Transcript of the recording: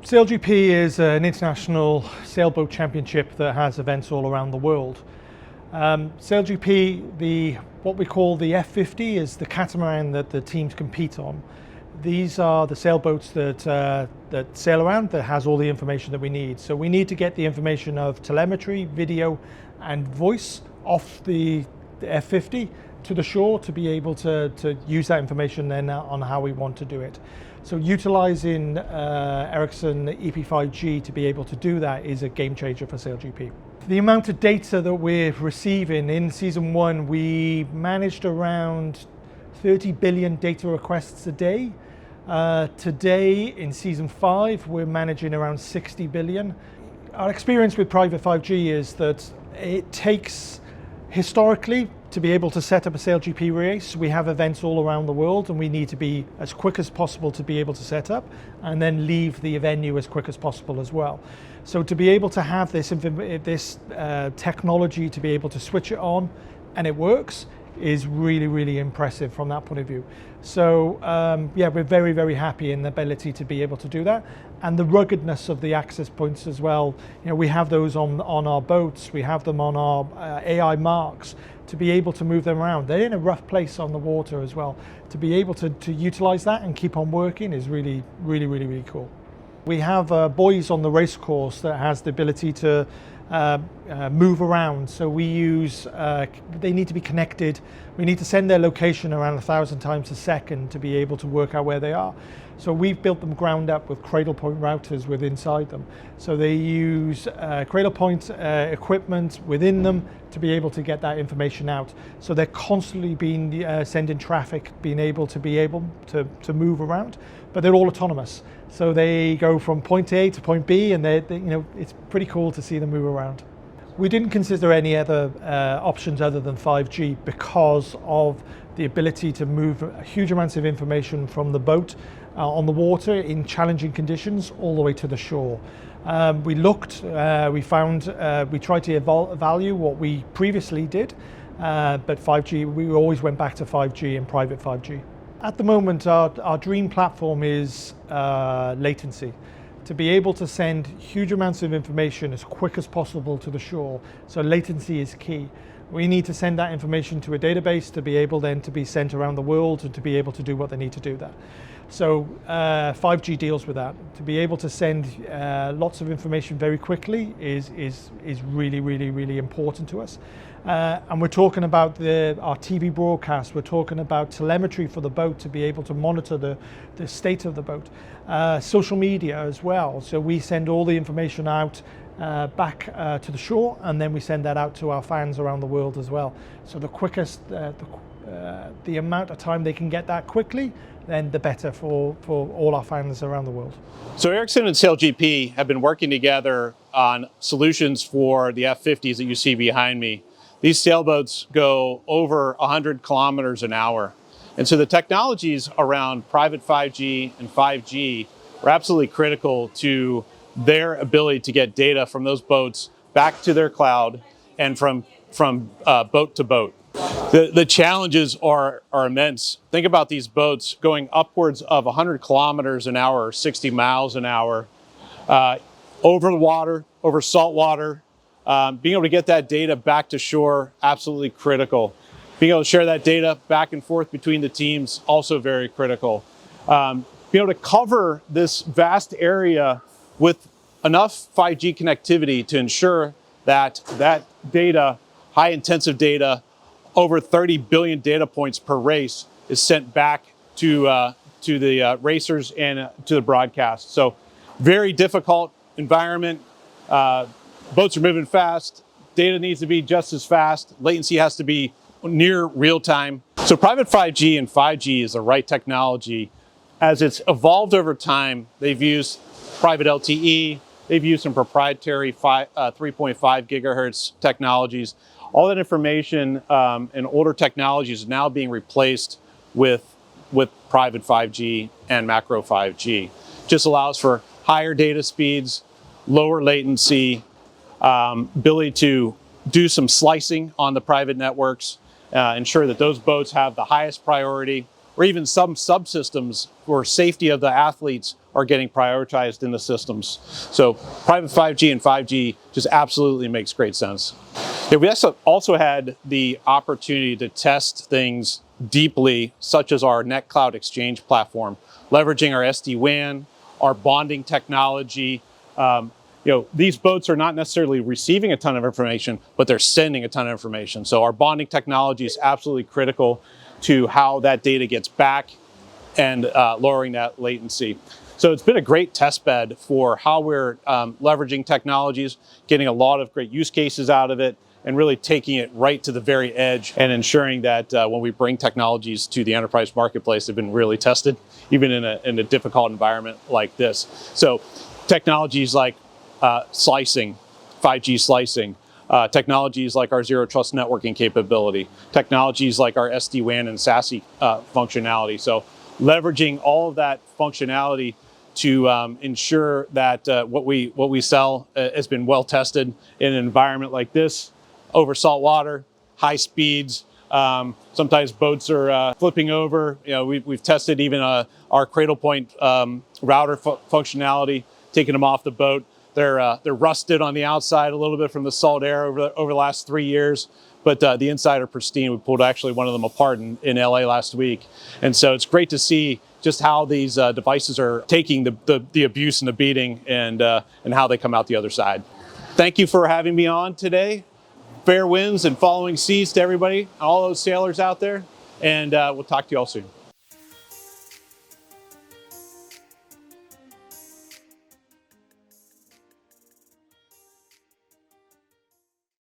SailGP is an international sailboat championship that has events all around the world. SailGP, what we call the F50, is the catamaran that the teams compete on. These are the sailboats that sail around, that has all the information that we need. So we need to get the information of telemetry, video and voice off the F50 to the shore to be able to use that information then on how we want to do it. So utilizing Ericsson EP5G to be able to do that is a game changer for SailGP. The amount of data that we're receiving in season 1, we managed around 30 billion data requests a day. Today in season 5, we're managing around 60 billion. Our experience with private 5G is that it takes, historically, to be able to set up a SailGP race, we have events all around the world and we need to be as quick as possible to be able to set up and then leave the venue as quick as possible as well. So to be able to have this technology to be able to switch it on and it works is really, really impressive from that point of view. So yeah, we're very, very happy in the ability to be able to do that. And the ruggedness of the access points as well. You know, we have those on our boats, we have them on our AI marks to be able to move them around. They're in a rough place on the water as well. To be able to utilize that and keep on working is really, really, really, really cool. We have buoys on the race course that has the ability to move around. So we use, they need to be connected. We need to send their location around 1,000 times a second to be able to work out where they are. So we've built them ground up with cradle point routers within inside them. So they use cradle point equipment within them to be able to get that information out. So they're constantly being sending traffic, being able to move around, but they're all autonomous. So they go from point A to point B, and you know, it's pretty cool to see them move around. We didn't consider any other options other than 5G because of the ability to move huge amounts of information from the boat on the water in challenging conditions all the way to the shore. We looked, we found, we tried to evaluate what we previously did, but 5G, we always went back to 5G and private 5G. At the moment, our dream platform is latency. To be able to send huge amounts of information as quick as possible to the shore, so latency is key. We need to send that information to a database to be able then to be sent around the world and to be able to do what they need to do there. So 5G deals with that. To be able to send lots of information very quickly is really, really, really important to us. And we're talking about our TV broadcast, we're talking about telemetry for the boat to be able to monitor the state of the boat. Social media as well, so we send all the information out back to the shore, and then we send that out to our fans around the world as well. So the quickest, the amount of time they can get that quickly, then the better for all our fans around the world. So Ericsson and SailGP have been working together on solutions for the F50s that you see behind me. These sailboats go over 100 kilometers an hour. And so the technologies around private 5G and 5G are absolutely critical to their ability to get data from those boats back to their cloud and from boat to boat. The challenges are immense. Think about these boats going upwards of 100 kilometers an hour, or 60 miles an hour, over the water, over salt water. Being able to get that data back to shore, absolutely critical. Being able to share that data back and forth between the teams, also very critical. Being able to cover this vast area with enough 5G connectivity to ensure that that data, high intensive data, over 30 billion data points per race is sent back to the racers and to the broadcast. So very difficult environment. Boats are moving fast. Data needs to be just as fast. Latency has to be near real time. So private 5G and 5G is the right technology. As it's evolved over time, they've used private LTE, they've used some proprietary 3.5 gigahertz technologies. All that information and older technologies is now being replaced with private 5G and macro 5G. Just allows for higher data speeds, lower latency, ability to do some slicing on the private networks, ensure that those boats have the highest priority or even some subsystems for safety of the athletes are getting prioritized in the systems. So private 5G and 5G just absolutely makes great sense. Yeah, we also had the opportunity to test things deeply, such as our Net Cloud Exchange platform, leveraging our SD-WAN, our bonding technology. These boats are not necessarily receiving a ton of information, but they're sending a ton of information. So our bonding technology is absolutely critical to how that data gets back and lowering that latency. So it's been a great test bed for how we're leveraging technologies, getting a lot of great use cases out of it, and really taking it right to the very edge and ensuring that when we bring technologies to the enterprise marketplace, they've been really tested, even in a difficult environment like this. So technologies like slicing, 5G slicing, technologies like our zero trust networking capability, technologies like our SD-WAN and SASE functionality. So leveraging all of that functionality to ensure that what we sell has been well tested in an environment like this, over salt water, high speeds. Sometimes boats are flipping over. We've tested even our cradle point router functionality, taking them off the boat. They're rusted on the outside a little bit from the salt air over the last 3 years, but the inside are pristine. We pulled actually one of them apart in LA last week, and so it's great to see just how these devices are taking the abuse and the beating, and how they come out the other side. Thank you for having me on today. Fair winds and following seas to everybody, all those sailors out there, and we'll talk to you all soon.